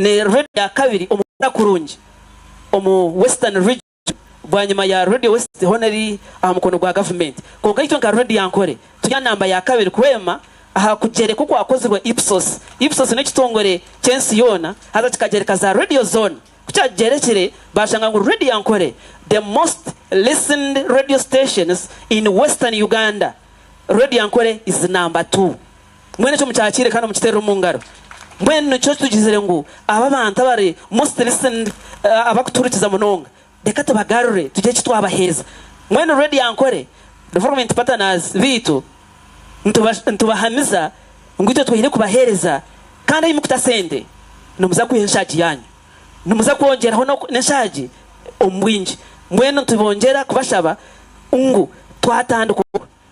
ne radio ya kabiri omukora kurungi omu Western region bwanyuma ya Radio West honari amukono gwa government konka ito nka radio yankore tujya namba ya kabiri kwema aha kugere kuko akozwe Ipsos ne kitongore chensi yona haza kikagereka za radio zone kucyagerekere bashanga ngo radio yankore the most listened radio stations in Western Uganda. Radio yankore is number 2. Mwene cyo mucyakire kandi mukitero mu ngaro mwene cyo tugizire ngo aba bantu bari most listened abakuturikiza munonga deka tubagarure tujye kitwabaheza mwene radio yankore development partners bitu ntubahamiza ngwito twihire kubahereza kandi ari mukutasende numuza kuyenshaji yanyu numuza kuongeraho no nenshaji omwinji mwene tubongera kubashaba ungu twatanduko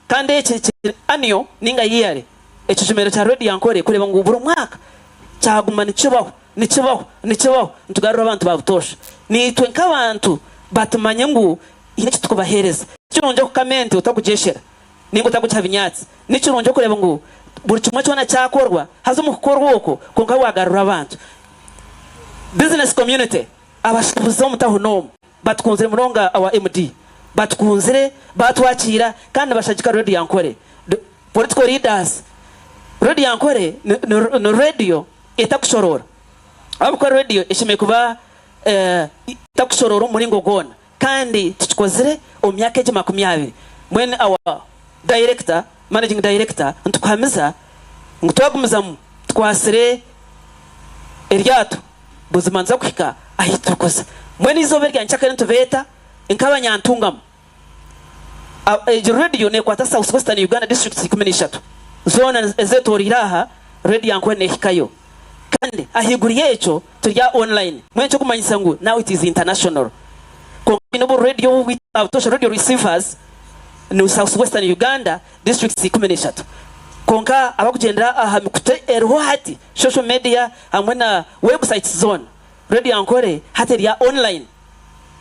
kandi iki anyo ninga yiyare ekijumero cha radio yankore kureba ngo buri mwaka cyagumana nikibaho ntugarura abantu babutosha nitwe nk'abantu batumanye ngo ihe kitkubahereza cyonje ku comment utakugeshera ningo takuchabinyatsi nikironje kureba ngo buri kimwe cyona cyakorwa hazo mu kukorwa uko konka wagarura abantu business community abashubuzo mutahunomo batkunzire muronga awa MD batkunzire batwakira kandi bashagika radio yankore political leaders radio yankore no radio itakushorora abukora radio ishime kuba itakushorora muri ngogona kandi tukozire omyaka 20 mwene awa director managing director ntukwamiza ngutwagumizamu twasire eryato buzimanza kwika ahitukoza mwene izobe ryanchaka ntubeta inkabanyantungamo radio ne kwata South Western Uganda district 13 zona ezetoriraha radio yankwe ne hikayo kandi ahiguriye echo turya online mwencho kumanyisa ngo now it is international ko radio with autosha radio receivers no South Western Uganda district 13 konka abakugendera aha mikute erho hati social media hamwe na websites zone radio yankore hati ya online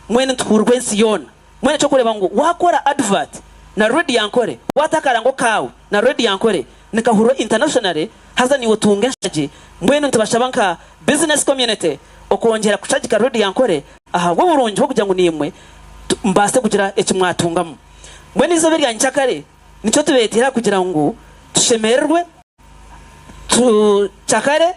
mwene nturwensi yona mwene cyo kureba ngo wakora advert na radio yankore watakara ngo kawe na radio yankore nikahuro internationally haza ni wotungeshaje mwene ntubashabanka business community okongera kushagika radio yankore aha wo burungi bwo kujya ngo nimwe mbase kugira ekimwatungamo mwene izo biri yanchakare nicyo tubetera kugira ngo tushemerwe tu chakare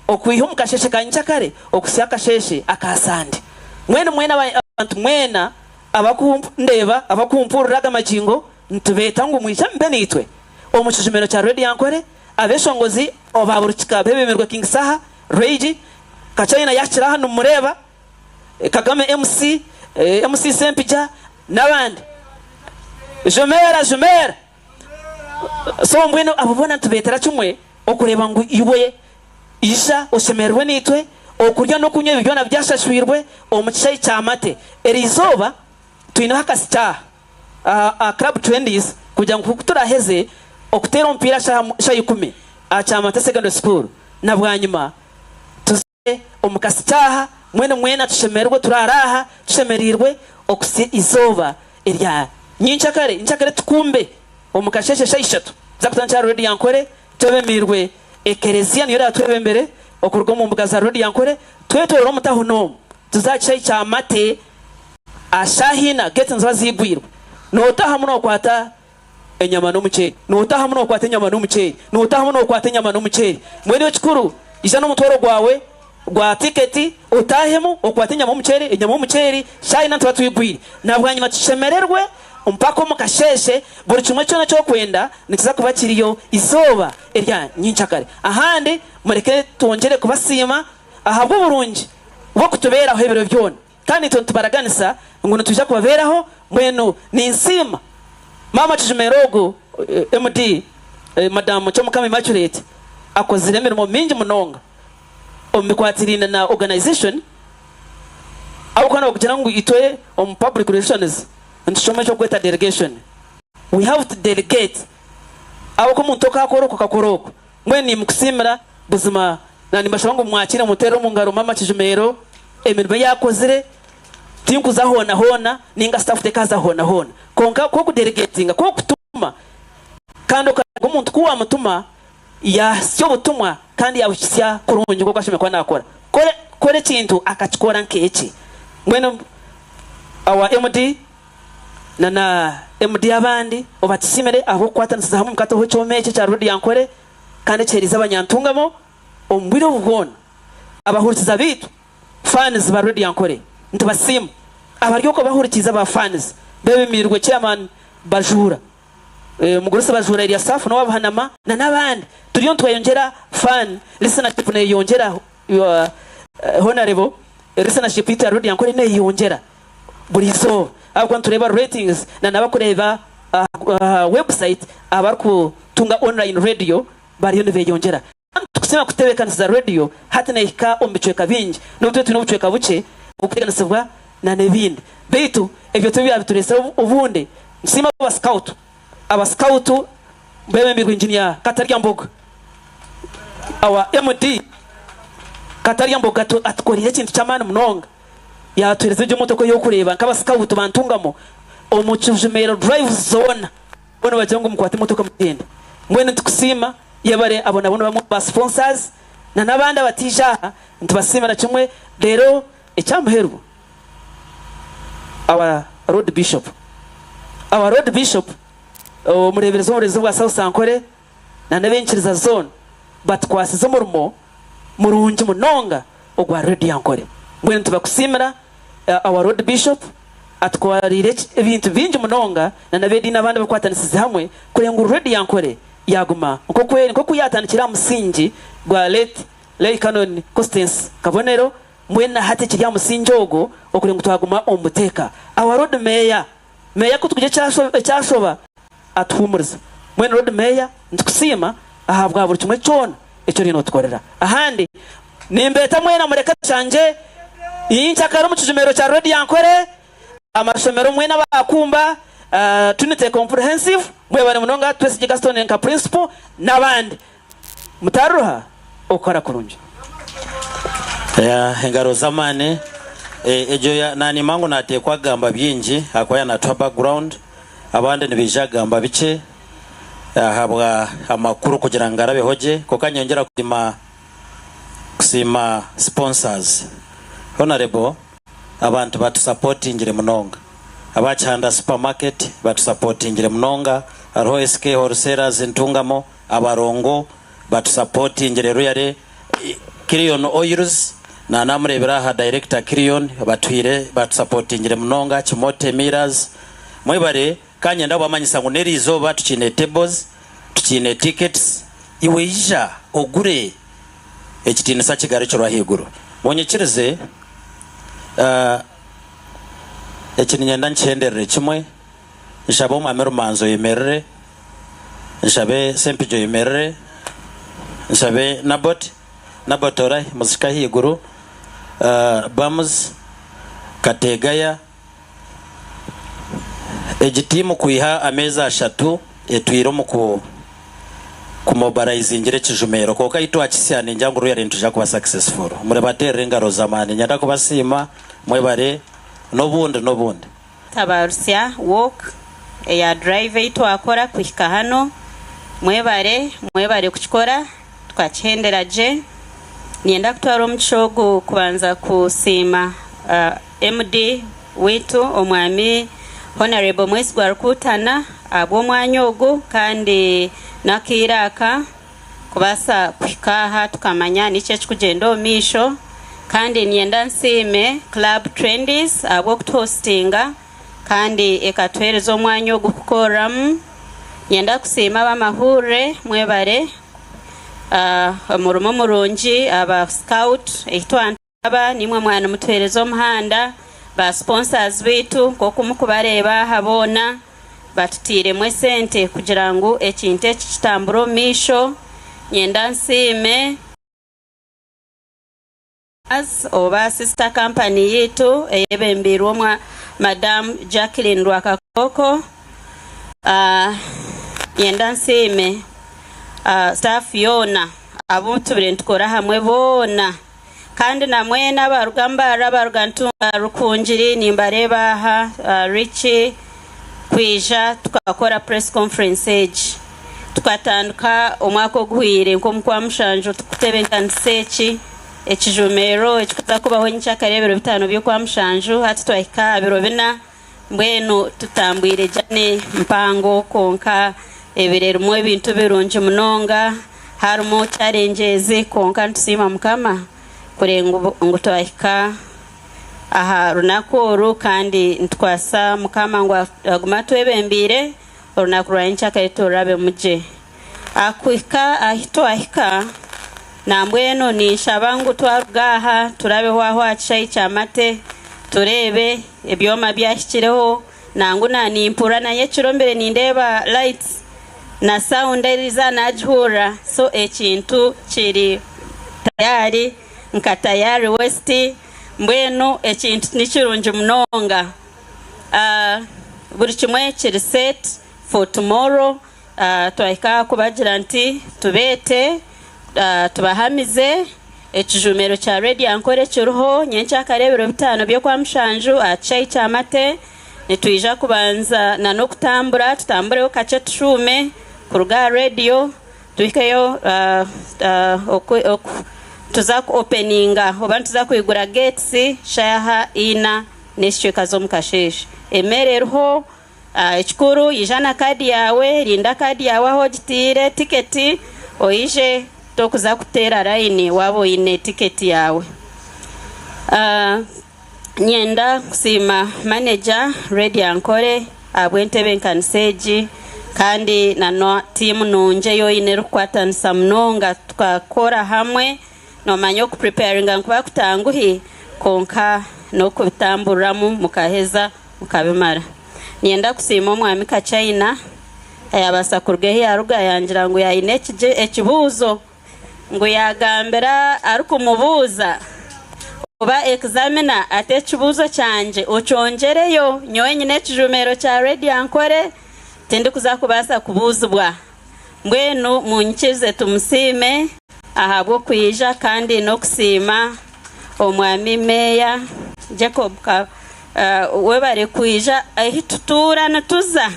okuyihum kasheshe kanchakare okusyaka sheshe akasande mwene abantu mwena abakundeba abakumpuriraga majingo ntubeta ngo mwisha mbenitwe omuchijimero cha radio yankore abeshongozi obaburukika bebemerwa King Saha Rage Kachina yakira hano mureba Kagame MC Sempija nabandi Jomera so mbweno abubona ntubetera cyumwe okureba ngo iwe isha osemerwe nitwe okurya no kunywa ibyo byashashwirwe omukicayi cyamate erizoba twino hakasita club 20s kujya ngo turaheze okutera umpira sha 10 acyamate secondary school na bwanyuma tuze omukasitaha mwene tushemerwe turaraha tushemerirwe okusi izoba erya nyinchakare tukumbe omukasheshe 3 zakutancha radio yankore tobemirwe ekeresia niyo ratwebe mbere okurgo mu mbuga za radio yankore twetoro mutahuno tuzaciye cyamate ashahina gete nzazibwirwa notaha muno kwata enyama n'umuceri notaha muno kwata enyama n'umuceri notaha muno kwata enyama n'umuceri mwene w'ikuru ija no mutoro gwawe gwa tiketi utahemu okwata enyama n'umuceri shahina tubatwibwire nabwanyuma tushemererwe umpako mukasheshe buri kimwe cyona cyo kwenda nikiza kubakiriyo izoba erya nyinchakare ahandi mureke tongere kubasima ahabwo burungi bwo kutubera aho ibiro byona kandi tubaraganisa ngo tujya kubaberaho mweno ni insima mama Chijimerogo MD madam cyo mukame Immaculate akozire imirimo mingi munonga omikwatirina na organization abo kana kugira ngo itoye public relations and shoma cyo kweta delegation. We have to delegate abo ko muntoka koroko mwene mukusimira buzima na nimashongo mwakira mutero mu ngaro mama Kijumero emirwe yakozire tinkuza hona ninga staff tekaza hona konka ko kudelegatinga ko kutuma kandi ko umuntu kuwa mutuma ya syo butumwa kandi yabukisya kurungi ko gashime kwa nakora kore kintu akachikora nkeki mwene awa MD na MD abandi obatisimere aho kwatanisiza hamwe mukato ho cyomeke cya Rodi Yankore kandi cyeriza abanyantungamo ombwire ubwona abahurikiza bitu fans ba Rodi Yankore ntubasima abaryo ko bahurikiza ba fans bebe mirwe chairman bajura muguruse bajura iri staff no wabahanama na nabandi turiyo twayongera fan listenership ne yongera honorable listenership ita Rodi Yankore ne yongera burizo abwo tureba ratings na nabakureba website abarku tunga online radio bariyo ne yongera tukusema kutebekanisa radio hata naika ombicweka bingi n'ubwo tunobicweka buke ukuteganisibwa na nebindi beitu ebyo tubiya biturese ubundi nsima aba scout bebe mbirwa engineer Katarya Mboga awa MD Katarya Mboga atkorire ikintu cyamana munonga yatureze byo motoko yo kureba nkaba scout bantungamo omuchujumero drive zone bono bajengo mukwate motoka mugende mwene tukusima yabare abona bamwe ba sponsors na nabandi batija ntubasima na kimwe rero ecyamuheru our road bishop umureberezo w'uburezi bwa South Sankore na nabenkiriza zone batwasize murumo murungi munonga ogwa Rodi Yankore mwene tubakusimira our road bishop atwarire ibintu bingi munonga na nabedi nabandi bakwatanisize hamwe kurenga Rodi Yankore yaguma uko kweri nko kuyatanikira musingi gwa late canon Constance Kabonero mwene hate kirya musingi ogo okurenga twaguma omuteka our road mayor kutuje cyashoba atuhumuriza mwene road mayor ntukusima ahabwa buri kimwe cyona icyo rino tkorera ahandi nimbeta mwene mureka canje yinchakara mu kijumero cya Rodi Yankore amashomero mwene abakumba Trinity Comprehensive mwe bane munonga twese Gaston nka principal nabandi mutaruha okora kurunje engaro zamane ejo ya nani mangu natekwa gamba byinji akoya na background abandi nibijagamba bice habwa amakuru kugira ngarabe hoje kokanyongera kusima sponsors honorable abantu batu supportingire munonga abachanda supermarket batu supportingire munonga aro SK wholesalers ntungamo abarongo batu supportingire ruyare Kirion Oils na namurebera ha director Kirion batwire batu supportingire munonga Chimote Mirrors mwebare kanya ndabo amanyisa ngo nerizo batukine tables tukine tickets iweija ogure ekitine sa kigari cyo rahiguru monyekireze ekininyenda nchenderere kimwe nshabo mwamero manzo yemerere nshabe sempijo yemerere nshabe nabotora muzika higuru bams kategaya egitimu kuiha ameza ashatu etwiro muko kumobilizingire kijumero ko kaitwa kisiane njanguru yari ntuja kuba successful murebatere ngaro zamani nyanda kubasima mwebare nobundi tabarusya walk ya drive ito akora kuhika hano mwebare kuchikora twakihenderaje nienda kutwara omuchogo kubanza kusima MD witu omwami Honorable Mwesi Gwarukutana abo mwanyogo kandi nakiraka kubasa kuhikaha tukamanya niche kugenda misho kandi nienda nsime Club Trendies abo kuhostinga kandi ekatwerezo mwanyogo kukoramu nienda kusima bamahure mwebare murumo murungi aba scout ehitwa aba nimwe mwana mutwerezo muhanda ba sponsors bitu koko mukubareba habona batutire mwe sente kugira ngo ekinte kitamburo misho nyenda nsime as oba sister company yitu eyebembirwo mwa Madam Jacqueline Rwakakoko nyenda nsime staff yona abuntu birentukora hamwe bona kandi namwe n'abarugamba rabarugantunga rukunjiri nimbareba ha Richie kwija tukakora press conference age tukatanduka omwaka oguhire nko mukwa mushanju tukutebenkaniseki ekijumero ekikuza kubaho nkyakarebero 5 byo kwa mushanju hati twahika abiro bina mbwenu tutambwire jane mpango konka ebirerumwe ebintu birungi munonga harimo challenges konka ntusima mukama kurengo ngutwahika aha runakoru kandi ntwasa mukama ngo aguma twebembire runakuru nchakaito rabe muje akwika ahitwahika na mbwenu ni shabangu twarugaha turabe hwaho achai chamate turebe ebyoma byashyikireho nanguna ni impura na yechirombere nindeba lights na sound eriza najhura so ekintu kiri tayari nkatayari west mbwenu ekintu nikirungi munonga buri kimwe kiri set for tomorrow twahika kubagira nti tubete tubahamize ekijumero cha ready ankore kiruho nyencha karebero 5 byo kwa mushanju achai chamate nitwija kubanza na no kutambura tutambureho kace tushume kuruga radio tuhikeyo tuza ku openinga obantu za kuyigura gates shaha ina neshwe zo mukasheshi emererho ekikuru yijana kadi yawe linda kadi yawe ho gitire tiketi oije tokuza kutera line wabo ine tiketi yawe nyenda kusima manager ready ankore abwentebe nkanseji kandi nano team nunje yo ine rukwatanisa mnonga tukakora hamwe no manyo ku preparing nkuba kutanguhi konka no kubitamburamu mukaheza mukabimara nyenda kusima omwami ka China ayabasa kurgehi yaruga yangira ngo ya ine ekibuzo ngo yagambera ariko mubuza oba examiner ate kibuzo cyanje ocongereyo nyowe nyine kijumero cha ready ankore tende kuza kubasa kubuzubwa mbwenu munkize tumusime ahabwo kwija kandi no kusima omwami meya Jacob webare kwija ahitutura natuza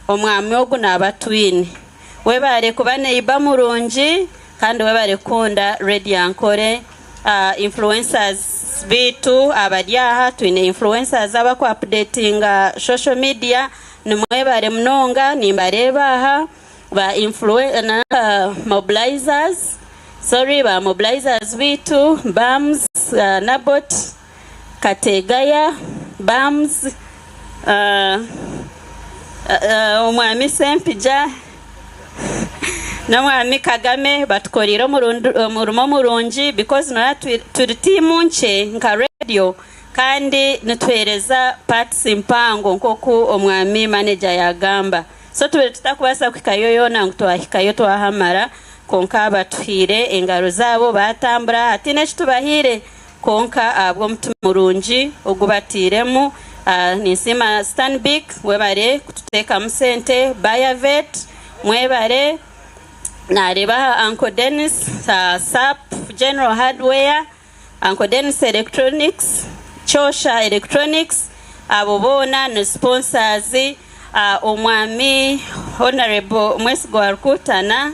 omwami ogu nabatwini webare kubane iba murungi kandi webare kunda ready ankore influencers bitu abadyaha twine influencers aba ku updating social media nimwebare mnonga nimbarebaha ba mobilizers ba mobilizers bitu BAMS Nabot Kategaya BAMS omwami Sempija namwami Kagame batukorira murumo murungi because no turi team nche nka radio kandi nitwereza parts impango nkoku omwami manager yagamba so tutakubasa kwikayoyo nangu twahikayo twahamara konka batuhire engaro zabo batambura ati nechi tubahire konka abwo mutumurungi ogubatiremu nisima Stanbic webare kututeka musente Bayavet mwebare nareba Uncle Dennis SAP General Hardware Uncle Dennis Electronics Chosha Electronics abo bona no sponsors omwami Honorable Mwesigwa Rukutana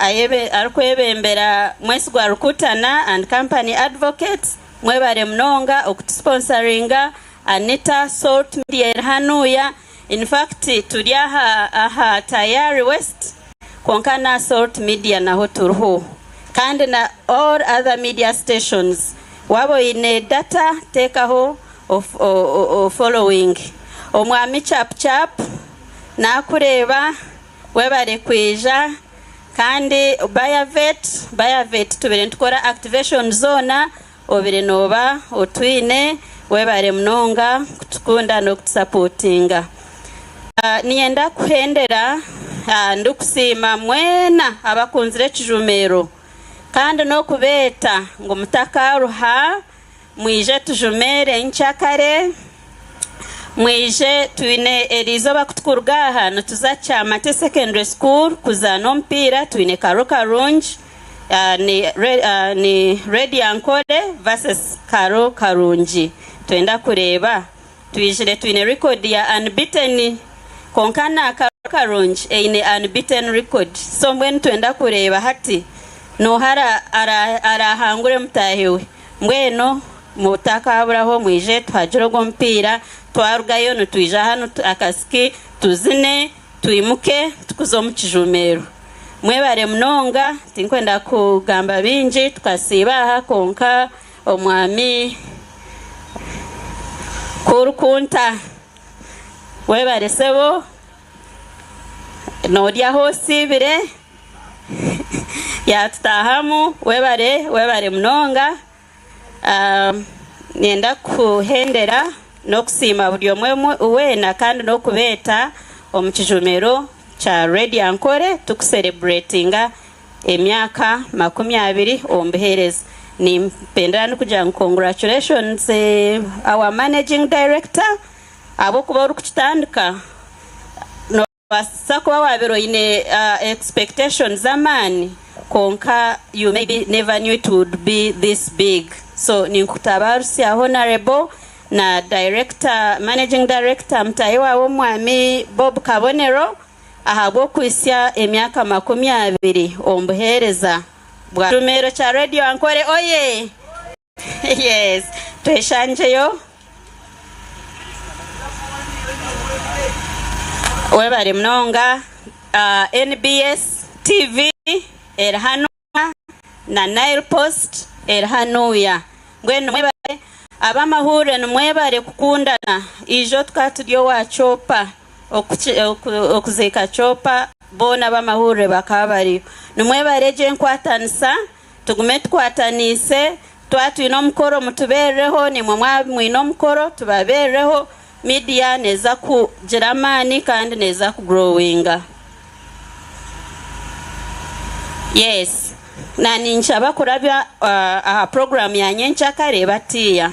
ayebe arkwebembera Mwesigwa Rukutana and company advocates mwebare mnonga okutsponsoringa Anita Salt Media hanuya in fact tuliaha tayari West konkana Salt Media na hoturho kandi na all other media stations wabo ine data tekaho of following omwami chap na kureba webare kwija kandi Bayavet tubere tukora activation zona obere noba otwine webare mnonga kutukunda no kutsupportinga nienda kuhendera ndukusima mwena abakunzire kijumero kandi no kubeta ngo mutakaruha mwije tujumere nchakare mwije tuine erizo bakutukurgaha natuzacha Mate Secondary School kuzano mpira tuine Karoka Runge ni Ready Ankore versus Karo Karunji tuenda kureba tuijire tuine record ya unbeaten konkana karungi eine unbeaten record so mbwenu twenda kureba hati no arahangure mutahiwe mbwenu mutakaburaho mwije twajiro go mpira twarugayo nutwija hano akasiki tuzine tuimuke tukuzo mu kijumero mwebare mnonga tinkwenda kugamba binji tukasiba konka omwami kurukunta webare sebo nodia hosibire ya tutahamu webare mnonga nienda kuhendera no kusima buri omwe wena kandi no kubeta omukijumero cha Radio Ankole tukucelebratinga emyaka 20 ombehereza nimpenda nkuja congratulations our managing director abo kuba urukitandika no basako wabero ine expectations zamani konka you maybe never knew it would be this big so ninkutabarusi honorable na director managing director mtaiwa w'omwami Bob Kabonero ahabo kwisya emyaka 20 ombuhereza bwa rumero cha Radio Ankole oye yes tweshanjeyo webare mnonga NBS TV erhanu na Nile Post erhanuya ngweno mwebare abamahure numwebare kukundana ijo twatulyo wachopa okuzeka chopa bona bamahure bakabari numwebare je nkwatanisa tugume tukwatanise twatwino mukoro mutubereho ni mwino mukoro tubabereho media neza ku jiramani kandi neza ku growinga yes na ninchaba kurabya program ya nyencha kare batiya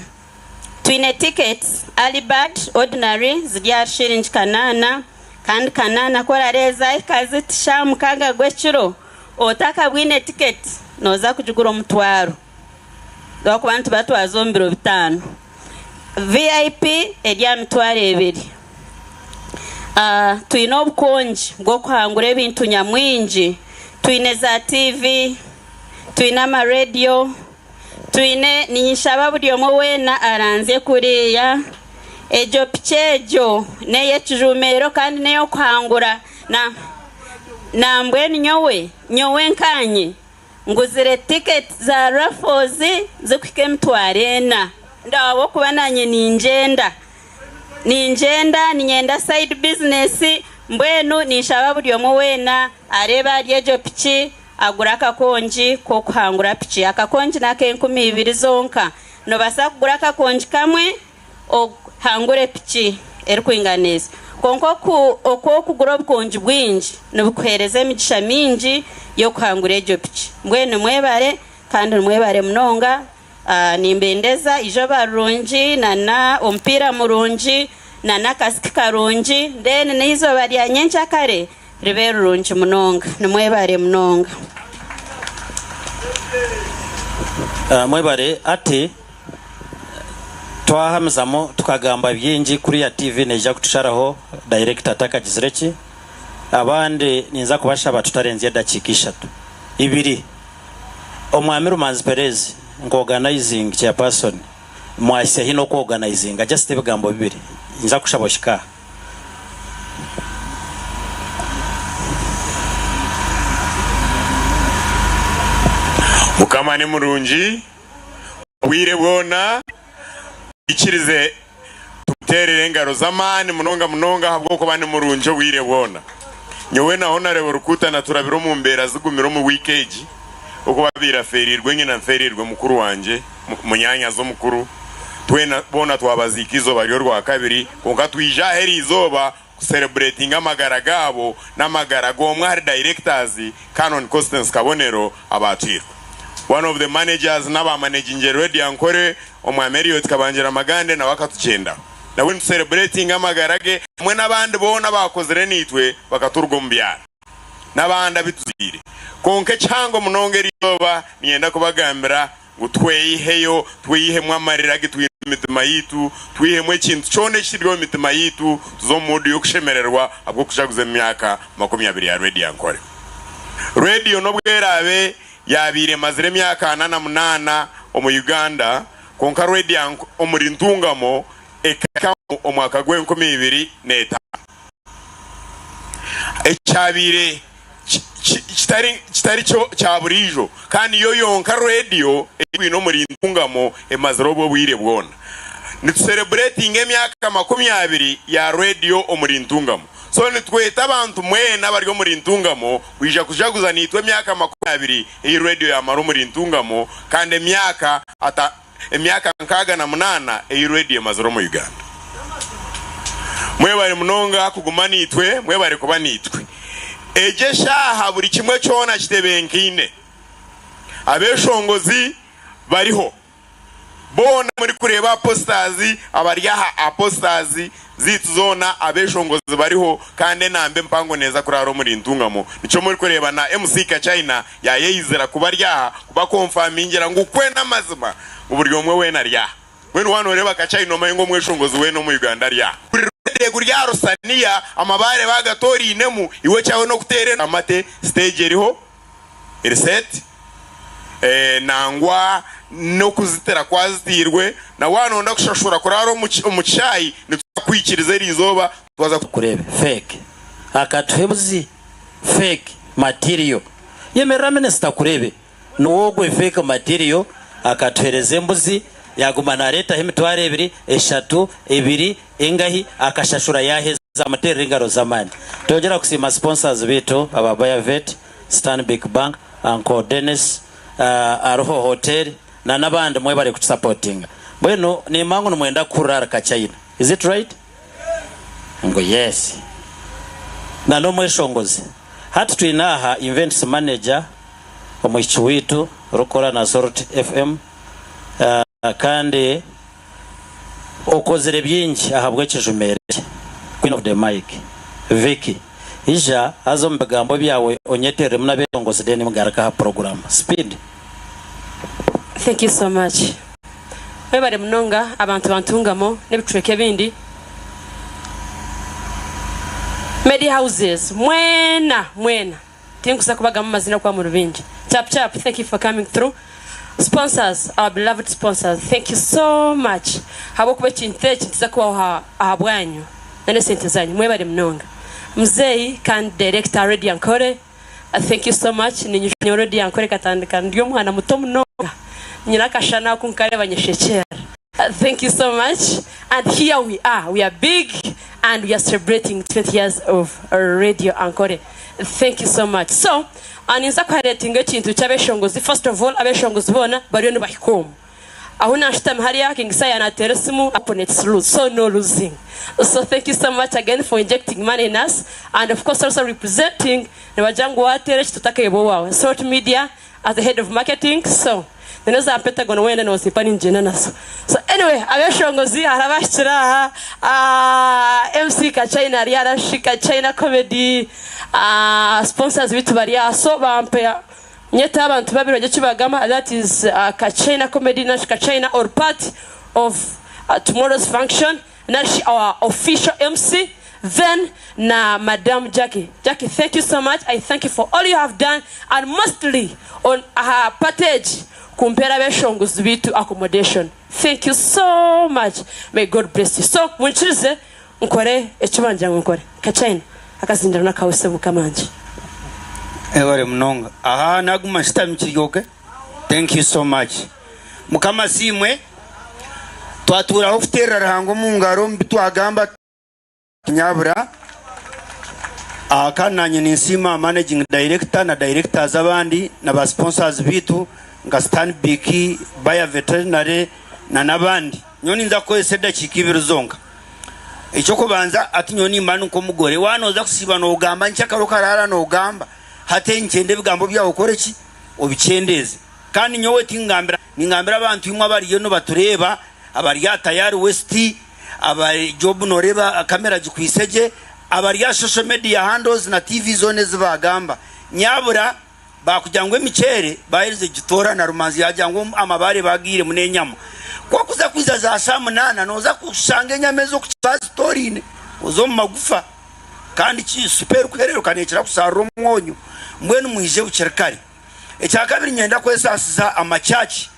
twine tickets early bird ordinary zidya shilingi kanana kandi kanana kora reza ikaziti shamu kaga gwechiro otaka bwine ticket noza kujugura omutwaro doko bantu batwazombiro 5 VIP edya mitwaro 2 twine obukonji bwo kuhangura ebintu nyamwingi twine za TV twine ama radio twine ninyishaba buri omwe wena aranze kuriya ejo pichejo neye kijumero kandi neyo kuhangura na mbweni nyowe nkanye nguzire ticket za raffles zikike mtwarena ndawo kubananye ninyenda side business mbwenu nishaba buri omwe wena areba ryejo pichi agura kakonji ko kuhangura pichi akakonji nake 12 zonka no basa kugura kakonji kamwe hangure pichi erkwinganiza konko kugura bukonji bwinji no bukwereze emigisha mingi yo kuhangura ejo pichi mbwenu mwebare kandi mwebare mnonga nimbendeza ijo barunji na ompira murunji na kasiki karunji then nizo bari anyencha kare ribero runji munonga nimwebare mnonga mwebare ati twahamizamo tukagamba byinji kuri ya TV neja kutusharaho director atakagizireki abandi ninza kubashaba tutarenze dakika 2 omwami Rumanzi Perez ngo organizing chairperson mwase hino ko organizing just ibigambo 2 nza kushaboshika mukamane murunji wire bwona ikirize tuterere ngaro zamani munonga habwo ko bane murunje wire bwona nyowe na honorable rukuta na turabiro mu mbera zigumiro mu weekend uko babira ferirwe nyina ferirwe mukuru wanje munyanya zo mukuru twena bona twabazikizo bari rwa kabiri konka twija heri izoba celebrating amagara gabo n'amagarago mwari directors Canon Constance Kabonero abatira one of the managers n'aba managing Radio Ankole omwameriot kabanjira magande na wakatuchenda na when celebrating amagarage mwe nabandi bona bakozere nitwe bakaturgo mbyara nabanda bituzire konke chango munongeri yoba nienda kubagambira ngo tweyiheyo tweyihemwa amarira gitwira imitima yitu twihemwe kintu cyone kiryo imitima yitu zo mudi yo kushemererwa abwo kushaguze imyaka 20 ya radio Ankole. Radio no bwerabe yabire mazire myaka 8 mu Uganda konka radio omuri ntungamo ekaka omwaka gwe 2025 ecyabire kitari cyo cyaburijo kandi yo yonka radio ebino muri ntungamo emazirobo bwire bwona ni celebrating emyaka 20 ya radio omuri ntungamo so nitweta abantu mwena bari muri ntungamo wija kujaguza nitwe emyaka 20 iyi radio ya maro muri ntungamo kandi emyaka 8 iyi radio maziro mu Uganda mwe bari munonga kuguma nitwe mwe bari kuba nitwe ejesha buri kimwe cyona kitebenkine abeshongozi bariho bona muri kureba posters abaryaha aposters zituzona abeshongozi bariho kandi nambe mpango neza kuraro muri ntungamo nico muri kureba na MC ka China yayizera kubaryaha kuba confirmingira ngo kwena mazima uburyo mwe wena rya wenu wano reba ka China mayengo mweshongozi weno mu Uganda rya gurya Rosania amabare bagatori inemu iwe cyawe no kutere amate stage iriho reset nangwa no kuzitera kwazitirwe na wano ndakushashura kuraro umucayi nitwakwikirize rizoba twaza kurebe fake akatwebuzi fake material yemera minister kurebe nuwogwe fake material akatwereze mbuzi yagumana leta himitware 2 3 2 engahi akashashura yaheza amatere ingaro zamani togera kusima sponsors bitu ababaya vet Stanbic Bank Uncle Dennis Aroho Hotel na nabandi mwe bari supporting bweno ni mangu numwenda kurara ka China is it right ngo yes na no mweshongozi hati twinaha events manager omwichu witu rukora na Sort FM kandi okozere byinshi ahabwe kijumere Queen of the Mic Vicky ija azo mbagambo byawe onyetere munabelongozi deni mugaraka ha program speed. Thank you so much. Webare munonga abantu bantungamo nebitweke bindi media houses mwena tinkusa kubaga mu mazina kwa mu rubinji chap thank you for coming through. Sponsors, our beloved sponsors, thank you so much. Habo kuba kintiza kwa ahabwanyu nane sente zanyu mwebare mnonga mzei kan director Radio Ankole, thank you so much. Ni Radio Ankole katandika ndio mwana muto mnonga nyirakashana kunkare banyeshekera. Thank you so much. And here we are big and we are celebrating 20 years of Radio Ankole. Thank you so much. So aninza kwaretinga kintu cyabeshongozi. First of all abeshongozi bona bariyo nibahikomo aho nashita mahari yake ngisaya na teresimu upon its lose, so no losing. So thank you so much again for injecting money in us and of course also representing nabajangu watere tutake wawe Sort Media as the head of marketing. So neza Pentagon wenda no sipani njena naso. So anyway abeshongozi harabashira MC ka China riara shika China comedy sponsors bitu baria so bampea nyeta abantu babiri baje kibagama, that is ka China comedy na ka China or part of tomorrow's function na she our official MC. Then na Madam Jackie, thank you so much. I thank you for all you have done and mostly on her package kumpera beshongozi bitu accommodation. Thank you so much. May God bless you. So munchirize nkore ekibanja nkore ka China akazindira na kawuse bukamanje ebare mnonga aha naguma shitamikiryoke. Thank you so much mukama simwe twatura ofitera rahango mungaro mbitwagamba nyabura akananye nisima managing director na directors abandi na ba sponsors bitu nga Stanbic Bayer Veterinary na nabandi nyoni nza ko eseda kikibiro zonga icyo kubanza ati nyoni manu ko mugore wanoza kusiba no ugamba ncyakaro karara no ugamba hate nkende bigambo byawo koreki obicendeze kandi nyowe tingambira ningambira abantu imwe abariyo no batureba abarya tayari west aba job noreba kamera gikwiseje abarya social media handles na TV zone zibagamba nyabura bakujyangwe micere bayirize gitora na rumanzi yajyangwe amabare bagire munenyamo kwa kuza kwiza za saa munana noza kushanga enyamezo ku story uzo mu magufa kandi ki super kuherero kanekera kusarura umwonyo mbwenu mwije ucerkari ecyakabiri nyenda kwesasiza amachachi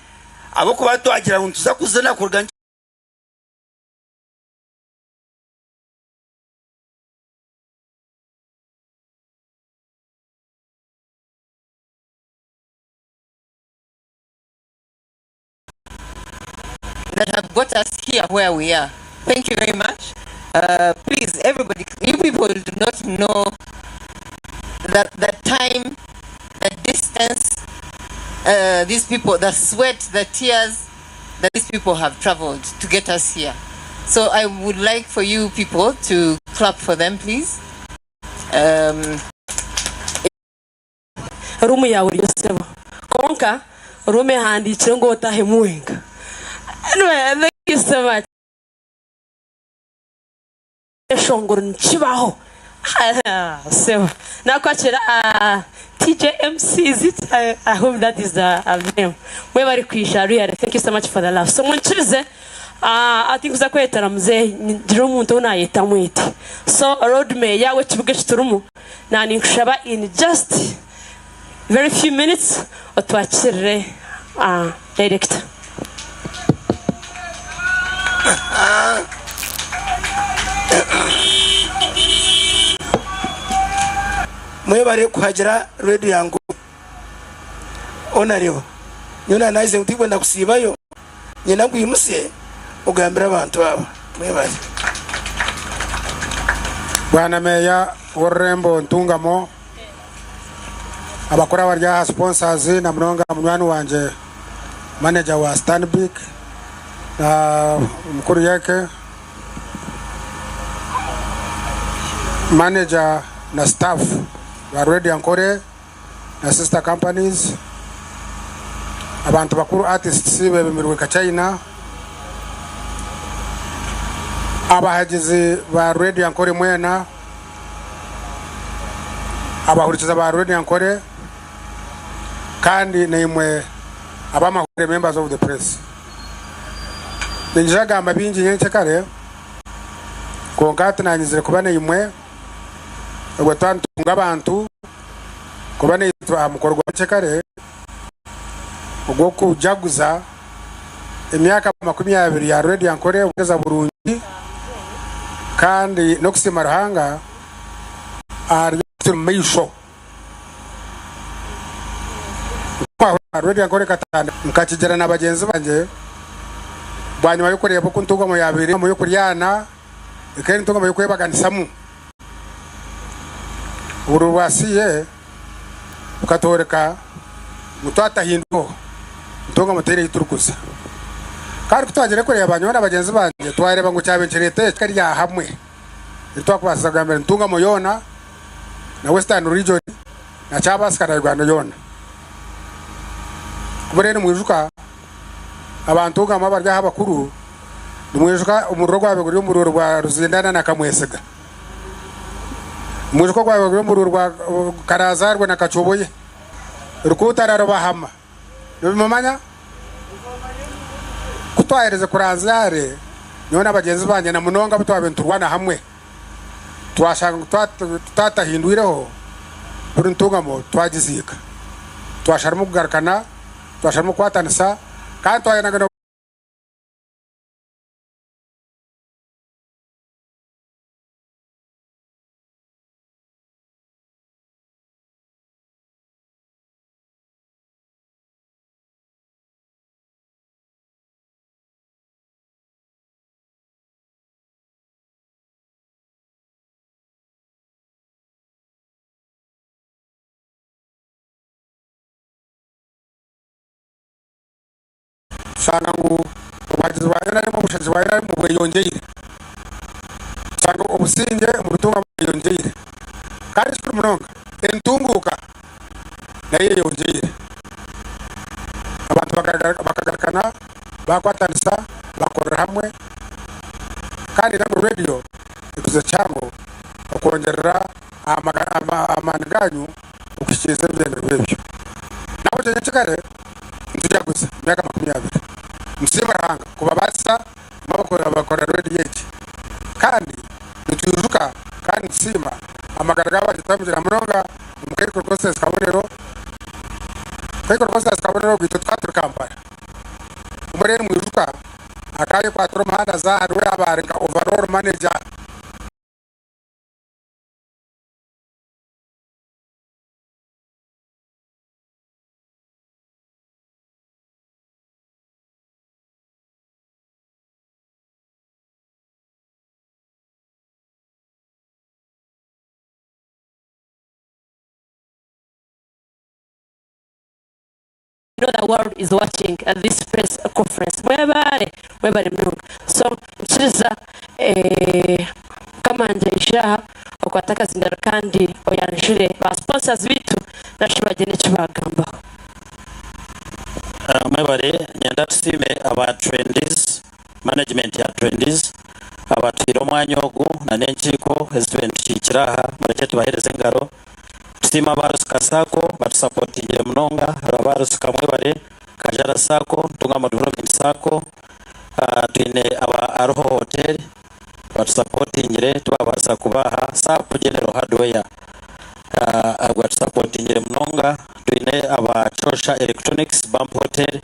abo kuba twagira ngo tuza kuzana kurga. That have got us here where we are. Thank you very much. Please, everybody, you people do not know that the time, the distance, these people, the sweat, the tears that these people have traveled to get us here. So I would like for you people to clap for them, please. Rumu ya uri yosebo. Konka, rume handi chongo otahe muenga. Anyway, thank you so much. Shongor nchibaho. So now TJMC is it? I hope that is the name. We were really. Thank you so much for the love. So when choose I think uza kwetara mzee ndiro muntu unayita mwiti. So road me yawe chibugesh turumu na ninkushaba in just very few minutes otwachire director. Mwebare kuhagera radio yangu onariho nyona naize utibwenda kusibayo nyina ngwimuse ugambira abantu babo mwebare Bwana Meya Worembo Ntungamo abakora barya sponsors na Munonga munywani wanje manager wa Stanbic na mkuru yake manager na staff wa Radio Ankore na sister companies abantu bakuru artists bebemirwe ka China abahagize ba Radio Ankore mwena abahurikiza ba Radio Ankore kandi nemwe abamahure members of the press ninjaga amabingi nyenche kare kongata nanyizire kubane imwe ubwatantunga abantu kubane mukorwa cekare ubwo kujaguza emyaka 20 ya Radio Ankore ugeza Burundi kandi no kusema rahanga ari tumeisho kwa Radio Ankore katanda mukakigera nabagenzi banje bwanyuma yo kureba ko ntunga mu yabiri mu yo kuryana ikari ntunga mu yo kwebaganisamu urubasiye ukatoreka mutata hindo ntunga mutere iturukuza kandi kutwagere kureba abanywa n'abagenzi banje twareba ngo cyabencerete kari ya hamwe itwakwasaga mbere ntunga mu yona na Western region na Chabaskara Rwanda yona kuberene mwijuka abantu ngama barya habakuru nimwijuka umurro gwabe guri mu rwa ruzindana na Kamwesega mwijuka gwabe guri mu rwa Karazarwe na Kacoboye rukutararo bahama nibimamanya kutwahereze kuranzare nyona abagenzi banje na Munonga butwabenturwana hamwe twashaka tutatahinduireho kuri ntungamo twagizika twasharimo kugarukana twasharimo kwatanisa kandi twayanaga sanangu bagize bayana mu bushaje bayana mu bweyongeye sanga obusinge mu rutunga mu bweyongeye kandi kuri Munonga entunguka naye yongeye abantu bakagarukana bakwatanisa bakorera hamwe kandi na radio ikuze cyangwa okongerera amanaganyu ukishize byende bwebyo nabo cyane cyakare nzijaguza myaka 20 msibaranga kubabasa bakora ready yake kandi nituzuka kandi sima amagaraga bagitamgira muronga umukeko process kabonero keko process kabonero gwito twaturi kampara umurere mwiruka akaye kwa turumanda za harwe abarenga overall manager know the world is watching at this press conference. Mwebare mnunga. So nchiza kama nje ishaha okwataka zindaro kandi oyanjire ba sponsors bitu nashibagene kibagamba. Mwebare nyenda tusime aba trendies management ya trendies abatiro mwanyogu na nenchiko hezbent chikiraha mureke tubahereze ngaro tusima baruska sako batusupportingire munonga abaruska mwebare kajara sako tungamo development sako twine aba aroho hotel batusupportingire tubabasa kubaha sap general hardware batusupportingire munonga twine aba Chosha electronics bump hotel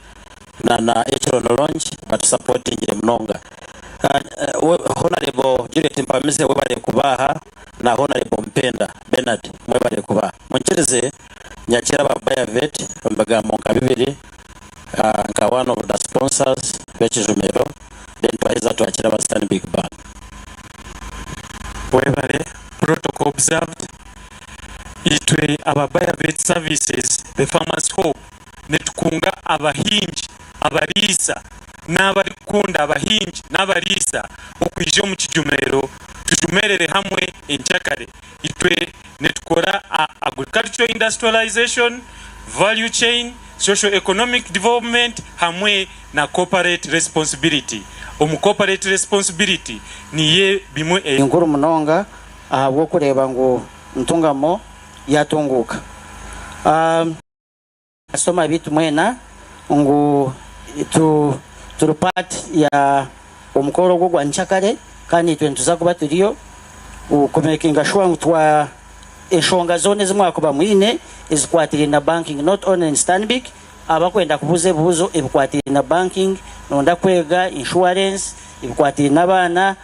na Echron lounge batusupportingire munonga honorable Juliet Mpamize webale kubaha na honorable Mpenda Bernard webale kubaha munchereze nyakira babaya vet mbaga monka bibiri nka one of the sponsors bechijumero then twaiza twakira basani big bang webale protocol observed itwe ababaya vet services the farmers hope netukunga abahinji abarisa n'abarikunda abahinji n'abarisa okwijo mu kijumero tujumerere hamwe enchakare itwe netukora agricultural industrialization value chain social economic development hamwe na corporate responsibility corporate responsibility niye bimwe inkuru munonga ahabwo kureba ngo ntungamo yatunguka asoma bitu mwena ngo turupati ya omukoro gwa nchakare kandi twentuza kuba turiyo ukumekinga shwa twa eshonga zone zimwe kuba mwine izikwatire na banking not only in Stanbic abakwenda kubuze buzo ibikwatire na banking nonda kwega insurance ibikwatire nabana